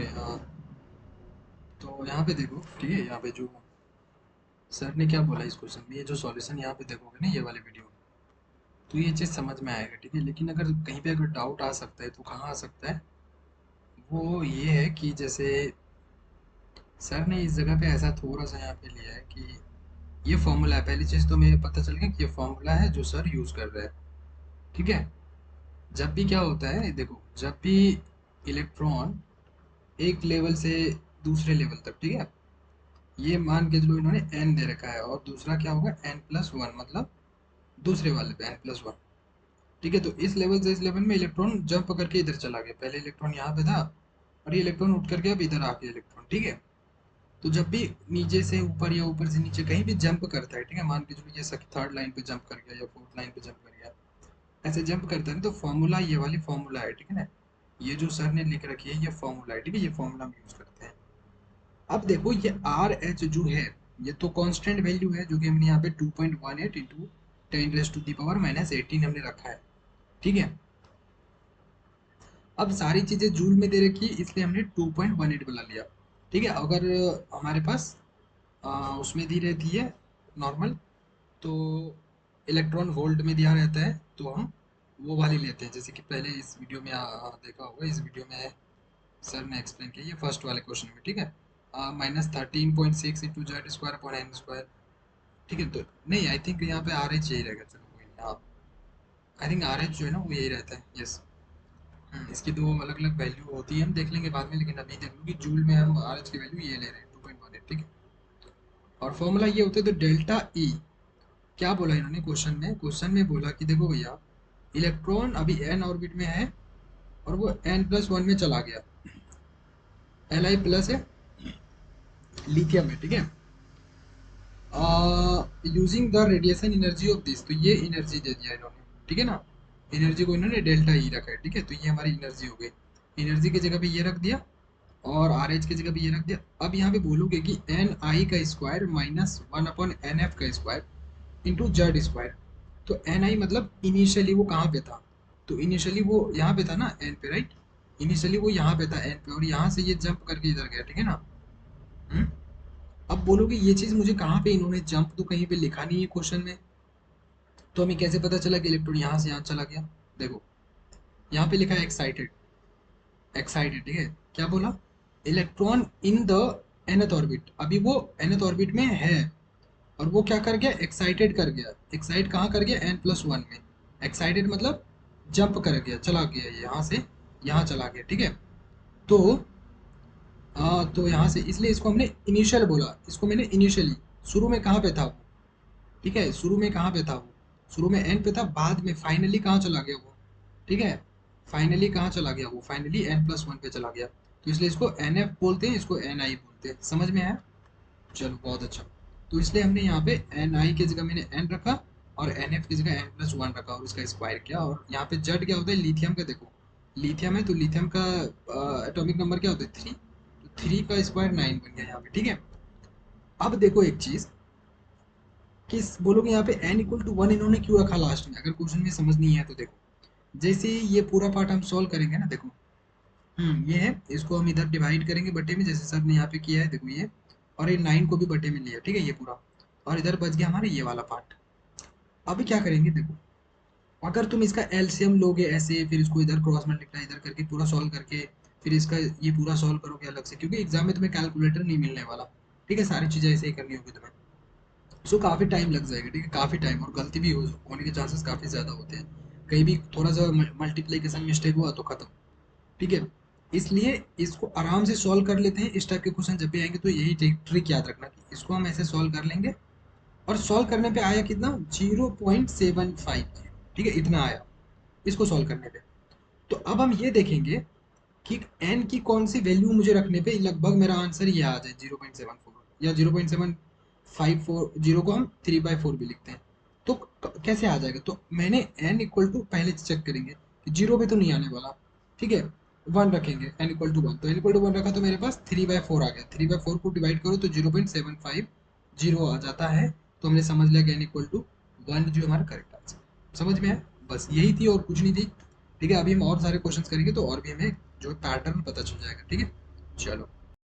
Okay. तो यहाँ पे देखो, ठीक है, यहाँ पे जो सर ने क्या बोला इस क्वेश्चन में, ये जो सॉल्यूशन यहाँ पे देखोगे ना, ये वाले वीडियो में, तो ये चीज़ समझ में आएगा, ठीक है। लेकिन अगर कहीं पे अगर डाउट आ सकता है तो कहाँ आ सकता है, वो ये है कि जैसे सर ने इस जगह पे ऐसा थोड़ा सा यहाँ पे लिया है कि ये फॉर्मूला है। पहली चीज़ तो मुझे पता चल गया कि ये फॉर्मूला है जो सर यूज़ कर रहे हैं, ठीक है। जब भी क्या होता है देखो, जब भी इलेक्ट्रॉन एक लेवल से दूसरे लेवल तक, ठीक है, ये मान के चलो इन्होंने n दे रखा है और दूसरा क्या होगा n+1, मतलब दूसरे वाले पे n+1, ठीक है। तो इस लेवल से इस लेवल में इलेक्ट्रॉन जंप करके इधर चला गया, पहले इलेक्ट्रॉन यहाँ पे था और ये इलेक्ट्रॉन उठ करके अब इधर आ गया इलेक्ट्रॉन, ठीक है। तो जब भी नीचे से ऊपर या ऊपर से नीचे कहीं भी जंप करता है, ठीक है, मान के चलो ये थर्ड लाइन पे जंप कर गया या फोर्थ लाइन पे जंप कर गया, ऐसे जंप करता है ना, तो फॉर्मूला ये वाली फॉर्मूला है, ठीक है ना। ये जो सर ने लिख रखी है ये फॉर्मूला है, ठीक है, ये फॉर्मूला हम यूज करते हैं। अब देखो ये आर एच जो है, ये तो कांस्टेंट वैल्यू है जो कि हमने यहाँ पे 2.18 इंटू 10⁻⁻18 हमने रखा है, ठीक है। अब सारी चीजें जूल में दे रखी है इसलिए हमने 2.18 बना लिया, ठीक है। अगर हमारे पास उसमें दी रहती है नॉर्मल, तो इलेक्ट्रॉन वोल्ट में दिया रहता है, तो हम वो वाली लेते हैं, जैसे कि पहले इस वीडियो में देखा होगा, इस वीडियो में सर ने एक्सप्लेन किया ये फर्स्ट वाले क्वेश्चन में, ठीक है। -13.6 into Z square upon N square, ठीक है। तो नहीं, आई थिंक यहाँ पे आर एच यही रहेगा, चलो कोई नहीं। हाँ, आई थिंक आर एच जो है ना वो यही रहता है, यस। इसकी दो अलग अलग वैल्यू होती है, हम देख लेंगे बाद में, लेकिन अभी देख लो कि जूल में हम आर एच की वैल्यू ये ले रहे हैं 2.18, ठीक है। और फॉर्मूला ये होता है, तो डेल्टा ई क्या बोला इन्होंने क्वेश्चन में बोला कि देखो भैया, इलेक्ट्रॉन अभी एन ऑर्बिट में है और वो n+1 में चला गया, Li प्लस है, लिथियम है, ठीक है। Using the radiation energy of this, तो ये एनर्जी दे दिया इन्होंने, ठीक है ना। एनर्जी को इन्होंने डेल्टा ई रखा है, ठीक है। तो ये हमारी एनर्जी हो गई, एनर्जी की जगह पे ये रख दिया और आर एच की जगह पे ये रख दिया। अब यहाँ पे बोलोगे कि एन आई का स्क्वायर -1/NF का स्क्वायर इंटू जेड स्क्वायर। तो एन आई मतलब इनिशियली वो कहाँ पे था, तो इनिशियली वो यहाँ पे था ना एन पे, राइट। इनिशियली वो यहाँ पे था एन पे और यहाँ से ये जंप करके इधर गया, ठीक है ना। हम्म? अब बोलोगे ये चीज मुझे कहाँ पे, इन्होंने जंप तो कहीं पे लिखा नहीं है क्वेश्चन में, तो हमें कैसे पता चला कि इलेक्ट्रॉन यहाँ से यहाँ चला गया। देखो यहाँ पे लिखा है एक्साइटेड, एक्साइटेड, ठीक है। क्या बोला, electron in the nth orbit, अभी वो nth ऑर्बिट में है और वो क्या कर गया, एक्साइटेड कर गया। एक्साइट कहाँ कर गया, n+1 में। एक्साइटेड मतलब जंप कर गया, चला गया यहाँ से यहाँ चला गया, ठीक है। तो तो यहाँ से इसलिए इसको हमने इनिशियल बोला, इसको मैंने इनिशियली, शुरू में कहाँ पे था वो, ठीक है, शुरू में कहाँ पे था वो, शुरू में एन पे था, बाद में फाइनली कहाँ चला गया वो, ठीक है। फाइनली कहाँ चला गया वो, फाइनली n+1 पे चला गया, तो इसलिए इसको एन एफ बोलते हैं, इसको एन आई बोलते हैं, समझ में आया। चलो बहुत अच्छा। तो इसलिए हमने यहाँ पे एन आई की जगह मैंने एन रखा और एन एफ की जगह n+1 रखा और उसका स्क्वायर किया। और यहाँ पे जेड क्या होता है, लिथियम का, देखो लिथियम है तो लिथियम का एटॉमिक नंबर क्या होता है, 3, तो 3 का स्क्वायर 9 बन गया यहाँ पे, ठीक है। अब देखो एक चीज, किस बोलोगे यहाँ पे n=1 इन्होंने क्यों रखा लास्ट में, अगर क्वेश्चन में समझ नहीं है तो देखो, जैसे ये पूरा पार्ट हम सॉल्व करेंगे ना, देखो ये है, इसको हम इधर डिवाइड करेंगे बटे में, जैसे सर ने यहाँ पे किया है, देखो ये, और ये 9 को भी बटे में लिया, ठीक है, ये पूरा, और इधर बच गया हमारे ये वाला पार्ट। अभी क्या करेंगे देखो, अगर तुम इसका एलसीएम लोगे ऐसे, फिर इसको इधर क्रॉस मल्टीप्लाई इधर करके पूरा सॉल्व करके, फिर इसका ये पूरा सॉल्व करोगे अलग से, क्योंकि एग्जाम में तुम्हें कैलकुलेटर नहीं मिलने वाला, ठीक है, सारी चीज़ें ऐसे ही करनी होगी तुम्हें। सो काफ़ी टाइम लग जाएगा, ठीक है, काफ़ी टाइम, और गलती भी होने के चांसेस काफ़ी ज़्यादा होते हैं, कहीं भी थोड़ा सा मल्टीप्लिकेशन मिस्टेक हुआ तो खत्म, ठीक है। इसलिए इसको आराम से सॉल्व कर लेते हैं, इस टाइप के क्वेश्चन जब भी आएंगे तो यही ट्रिक याद रखना कि इसको हम ऐसे सॉल्व कर लेंगे। और सॉल्व करने पे आया कितना, 0.75, ठीक है, इतना आया इसको सॉल्व करने पे। तो अब हम ये देखेंगे कि एन की कौन सी वैल्यू मुझे रखने पे लगभग मेरा आंसर ये आ जाए 0.74 या 0.754, जीरो को हम 3/4 भी लिखते हैं, तो कैसे आ जाएगा। तो मैंने एन इक्वल टू पहले चेक करेंगे कि जीरो पे तो नहीं आने वाला, ठीक है, 1 रखेंगे, एन इक्वल टू 1, तो एन इक्वल टू 1 रखा तो मेरे पास 3/4 आ गया, 3/4 को डिवाइड करो तो 0.750 आ जाता है। तो हमने समझ लिया कि एन इक्वल टू 1 जो हमारा करेक्ट आंसर, समझ में आया, बस यही थी और कुछ नहीं थी, ठीक है। अभी हम और सारे क्वेश्चंस करेंगे तो और भी हमें जो पैटर्न पता चल जाएगा, ठीक है। चलो